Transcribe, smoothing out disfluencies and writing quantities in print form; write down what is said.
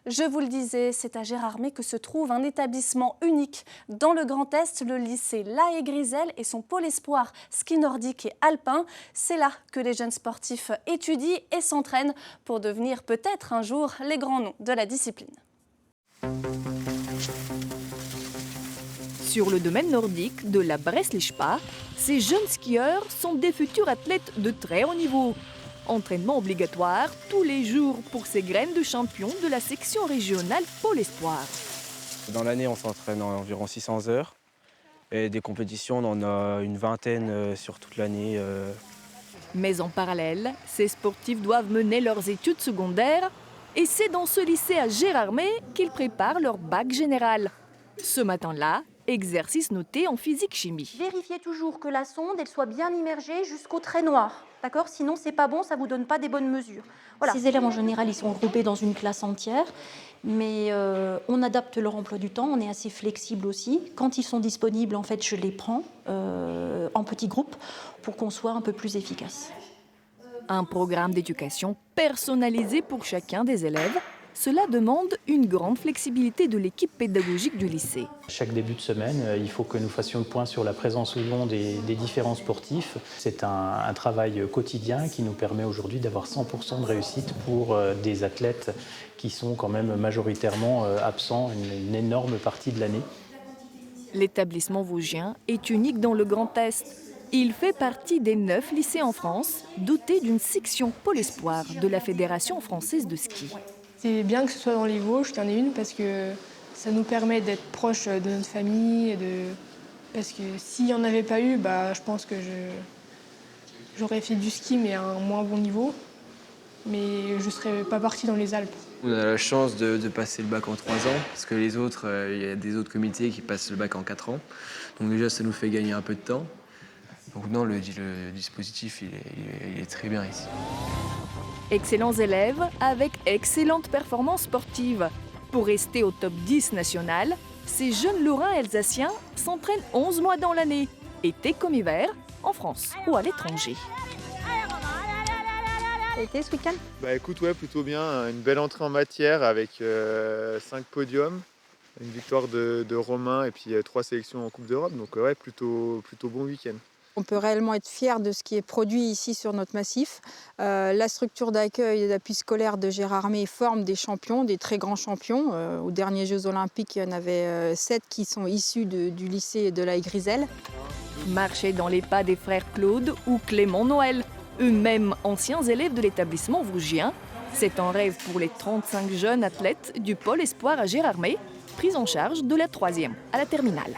Je vous le disais, c'est à Gérardmer que se trouve un établissement unique. Dans le Grand Est, le lycée La Haye-Grisel et son pôle espoir ski nordique et alpin. C'est là que les jeunes sportifs étudient et s'entraînent pour devenir peut-être un jour les grands noms de la discipline. Sur le domaine nordique de la Breslichpa, ces jeunes skieurs sont des futurs athlètes de très haut niveau. Entraînement obligatoire tous les jours pour ces graines de champions de la section régionale Pôle Espoir. Dans l'année, on s'entraîne environ 600 heures. Et des compétitions, on en a une vingtaine sur toute l'année. Mais en parallèle, ces sportifs doivent mener leurs études secondaires. Et c'est dans ce lycée à Gérardmer qu'ils préparent leur bac général. Ce matin-là, exercice noté en physique-chimie. Vérifiez toujours que la sonde elle soit bien immergée jusqu'au trait noir. D'accord ? Sinon, c'est pas bon, ça vous donne pas des bonnes mesures. Voilà. Ces élèves, en général, ils sont regroupés dans une classe entière, mais on adapte leur emploi du temps, on est assez flexible aussi. Quand ils sont disponibles, en fait, je les prends en petits groupes pour qu'on soit un peu plus efficace. Un programme d'éducation personnalisé pour chacun des élèves. Cela demande une grande flexibilité de l'équipe pédagogique du lycée. Chaque début de semaine, il faut que nous fassions le point sur la présence ou non des différents sportifs. C'est un travail quotidien qui nous permet aujourd'hui d'avoir 100% de réussite pour des athlètes qui sont quand même majoritairement absents une énorme partie de l'année. L'établissement vosgien est unique dans le Grand Est. Il fait partie des 9 lycées en France dotés d'une section Pôle Espoir de la Fédération française de ski. C'est bien que ce soit dans les Vosges qu'il y en ait une parce que ça nous permet d'être proche de notre famille. Parce que s'il n'y en avait pas eu, je pense que j'aurais fait du ski mais à un moins bon niveau. Mais je ne serais pas partie dans les Alpes. On a la chance de passer le bac en 3 ans parce que les autres, il y a des autres comités qui passent le bac en 4 ans. Donc déjà, ça nous fait gagner un peu de temps. Donc non, le dispositif, il est très bien ici. Excellents élèves avec excellentes performances sportives. Pour rester au top 10 national, ces jeunes Lorrains alsaciens s'entraînent 11 mois dans l'année, été comme hiver, en France ou à l'étranger. Ça a été ce week-end ? Écoute, ouais, plutôt bien. Une belle entrée en matière avec 5 podiums, une victoire de Romain et puis 3 sélections en Coupe d'Europe. Donc ouais, plutôt bon week-end. On peut réellement être fier de ce qui est produit ici sur notre massif. La structure d'accueil et d'appui scolaire de Gérardmer forme des champions, des très grands champions. Aux derniers Jeux Olympiques, il y en avait 7 qui sont issus du lycée de La Haye-Grisel. Marcher dans les pas des frères Claude ou Clément Noël, eux-mêmes anciens élèves de l'établissement vosgien. C'est un rêve pour les 35 jeunes athlètes du pôle espoir à Gérardmer, pris en charge de la 3e à la terminale.